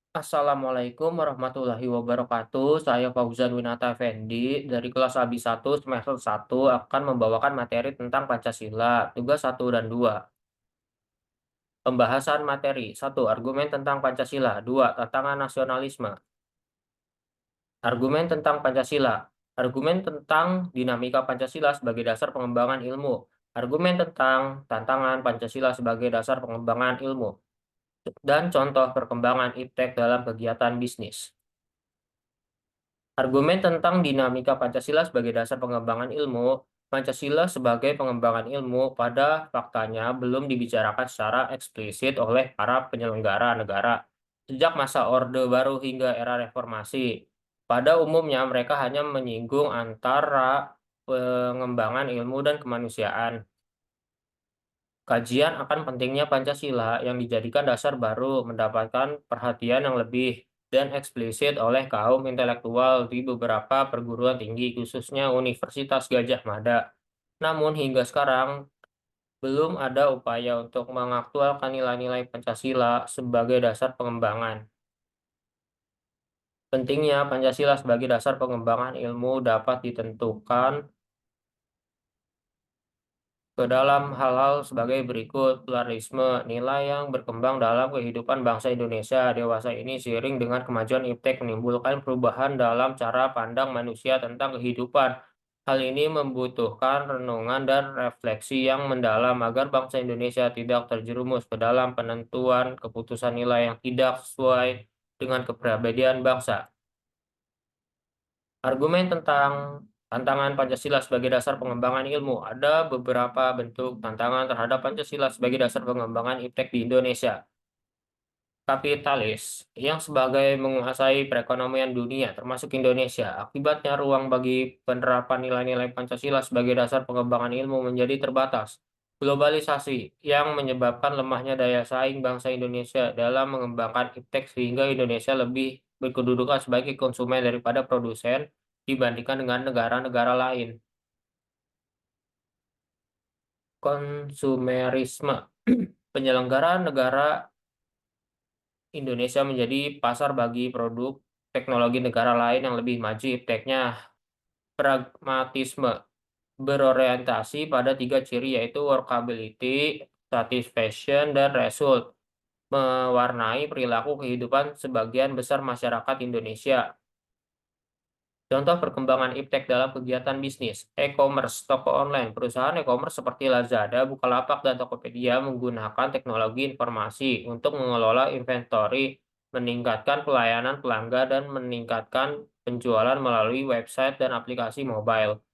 Assalamualaikum warahmatullahi wabarakatuh. Saya Fauzan Winata Effendi dari kelas AB 1 semester 1 akan membawakan materi tentang Pancasila, tugas 1 dan 2. Pembahasan materi 1. Argumen tentang Pancasila. 2. Tantangan nasionalisme. Argumen tentang Pancasila. Argumen tentang dinamika Pancasila sebagai dasar pengembangan ilmu. Argumen tentang tantangan Pancasila sebagai dasar pengembangan ilmu. Dan contoh perkembangan iptek dalam kegiatan bisnis. Argumen tentang dinamika Pancasila sebagai dasar pengembangan ilmu, Pancasila sebagai pengembangan ilmu pada faktanya belum dibicarakan secara eksplisit oleh para penyelenggara negara sejak masa Orde Baru hingga era reformasi. Pada umumnya mereka hanya menyinggung antara pengembangan ilmu dan kemanusiaan. Kajian akan pentingnya Pancasila yang dijadikan dasar baru mendapatkan perhatian yang lebih dan eksplisit oleh kaum intelektual di beberapa perguruan tinggi, khususnya Universitas Gadjah Mada. Namun hingga sekarang belum ada upaya untuk mengaktualkan nilai-nilai Pancasila sebagai dasar pengembangan. Pentingnya Pancasila sebagai dasar pengembangan ilmu dapat ditentukan ke dalam hal-hal sebagai berikut: pluralisme, nilai yang berkembang dalam kehidupan bangsa Indonesia dewasa ini seiring dengan kemajuan iptek menimbulkan perubahan dalam cara pandang manusia tentang kehidupan. Hal ini membutuhkan renungan dan refleksi yang mendalam agar bangsa Indonesia tidak terjerumus ke dalam penentuan keputusan nilai yang tidak sesuai dengan kepribadian bangsa. Argumen tentang tantangan Pancasila sebagai dasar pengembangan ilmu. Ada beberapa bentuk tantangan terhadap Pancasila sebagai dasar pengembangan iptek di Indonesia. Kapitalis, yang sebagai menguasai perekonomian dunia, termasuk Indonesia. Akibatnya ruang bagi penerapan nilai-nilai Pancasila sebagai dasar pengembangan ilmu menjadi terbatas. Globalisasi, yang menyebabkan lemahnya daya saing bangsa Indonesia dalam mengembangkan iptek sehingga Indonesia lebih berkedudukan sebagai konsumen daripada produsen dibandingkan dengan negara-negara lain. Konsumerisme, penyelenggaraan negara Indonesia menjadi pasar bagi produk teknologi negara lain yang lebih maju ipteknya. Pragmatisme, berorientasi pada tiga ciri yaitu workability, satisfaction, dan result, mewarnai perilaku kehidupan sebagian besar masyarakat Indonesia. Contoh perkembangan iptek dalam kegiatan bisnis, e-commerce, toko online. Perusahaan e-commerce seperti Lazada, Bukalapak, dan Tokopedia menggunakan teknologi informasi untuk mengelola inventory, meningkatkan pelayanan pelanggan, dan meningkatkan penjualan melalui website dan aplikasi mobile.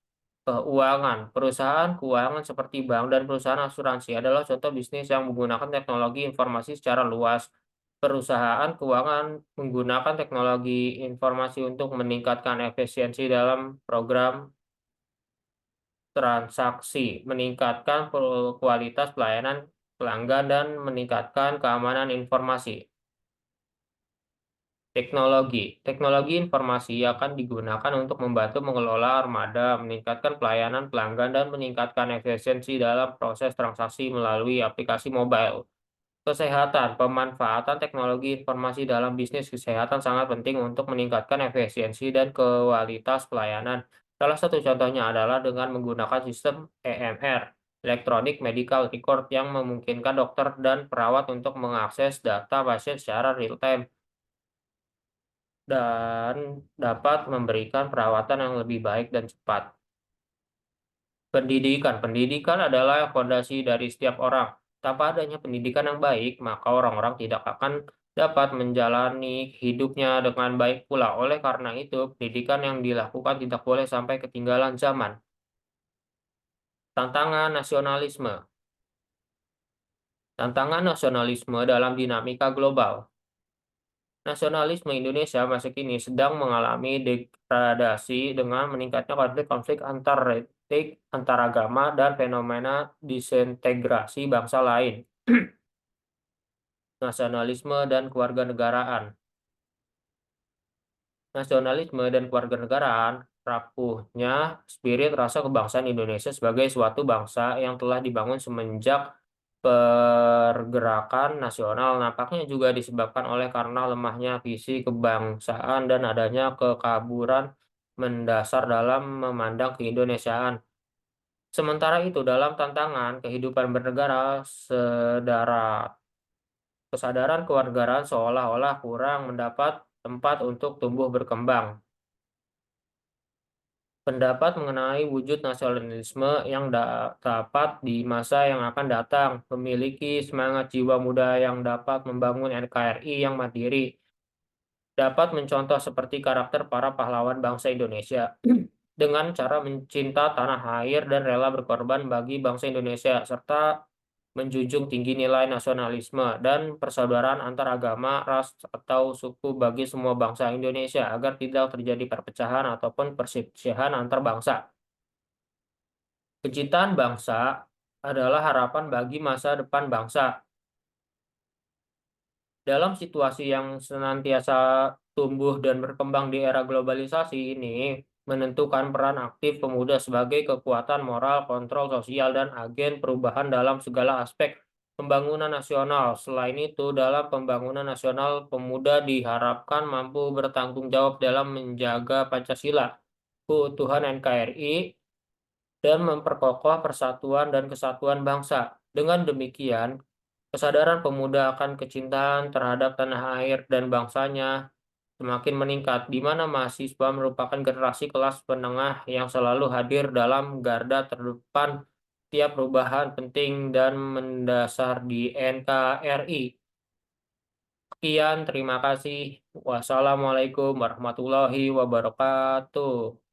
Keuangan, perusahaan keuangan seperti bank dan perusahaan asuransi adalah contoh bisnis yang menggunakan teknologi informasi secara luas. Perusahaan keuangan menggunakan teknologi informasi untuk meningkatkan efisiensi dalam program transaksi, meningkatkan kualitas pelayanan pelanggan, dan meningkatkan keamanan informasi. Teknologi informasi akan digunakan untuk membantu mengelola armada, meningkatkan pelayanan pelanggan, dan meningkatkan efisiensi dalam proses transaksi melalui aplikasi mobile. Kesehatan, pemanfaatan teknologi informasi dalam bisnis kesehatan sangat penting untuk meningkatkan efisiensi dan kualitas pelayanan. Salah satu contohnya adalah dengan menggunakan sistem EMR, Electronic Medical Record, yang memungkinkan dokter dan perawat untuk mengakses data pasien secara real-time dan dapat memberikan perawatan yang lebih baik dan cepat. Pendidikan. Pendidikan adalah fondasi dari setiap orang. Tanpa adanya pendidikan yang baik, maka orang-orang tidak akan dapat menjalani hidupnya dengan baik pula. Oleh karena itu, pendidikan yang dilakukan tidak boleh sampai ketinggalan zaman. Tantangan nasionalisme. Tantangan nasionalisme dalam dinamika global. Nasionalisme Indonesia masa kini sedang mengalami degradasi dengan meningkatnya konflik-konflik antar etnik, antaragama, dan fenomena disintegrasi bangsa lain. Nasionalisme dan kewarganegaraan. Nasionalisme dan kewarganegaraan, rapuhnya spirit rasa kebangsaan Indonesia sebagai suatu bangsa yang telah dibangun semenjak Pergerakan nasional nampaknya juga disebabkan oleh karena lemahnya visi kebangsaan dan adanya kekaburan mendasar dalam memandang keindonesiaan. Sementara itu, dalam tantangan kehidupan bernegara, kesadaran kewarganegaraan seolah-olah kurang mendapat tempat untuk tumbuh berkembang. Pendapat mengenai wujud nasionalisme yang dapat di masa yang akan datang memiliki semangat jiwa muda yang dapat membangun NKRI yang mandiri, dapat mencontoh seperti karakter para pahlawan bangsa Indonesia dengan cara mencinta tanah air dan rela berkorban bagi bangsa Indonesia, serta menjunjung tinggi nilai nasionalisme dan persaudaraan antar agama, ras, atau suku bagi semua bangsa Indonesia agar tidak terjadi perpecahan ataupun perselisihan antar bangsa. Kecintaan bangsa adalah harapan bagi masa depan bangsa. Dalam situasi yang senantiasa tumbuh dan berkembang di era globalisasi ini, menentukan peran aktif pemuda sebagai kekuatan moral, kontrol sosial, dan agen perubahan dalam segala aspek pembangunan nasional. Selain itu, dalam pembangunan nasional, pemuda diharapkan mampu bertanggung jawab dalam menjaga Pancasila, keutuhan NKRI, dan memperkokoh persatuan dan kesatuan bangsa. Dengan demikian, kesadaran pemuda akan kecintaan terhadap tanah air dan bangsanya semakin meningkat, di mana mahasiswa merupakan generasi kelas menengah yang selalu hadir dalam garda terdepan tiap perubahan penting dan mendasar di NKRI. Sekian, terima kasih. Wassalamualaikum warahmatullahi wabarakatuh.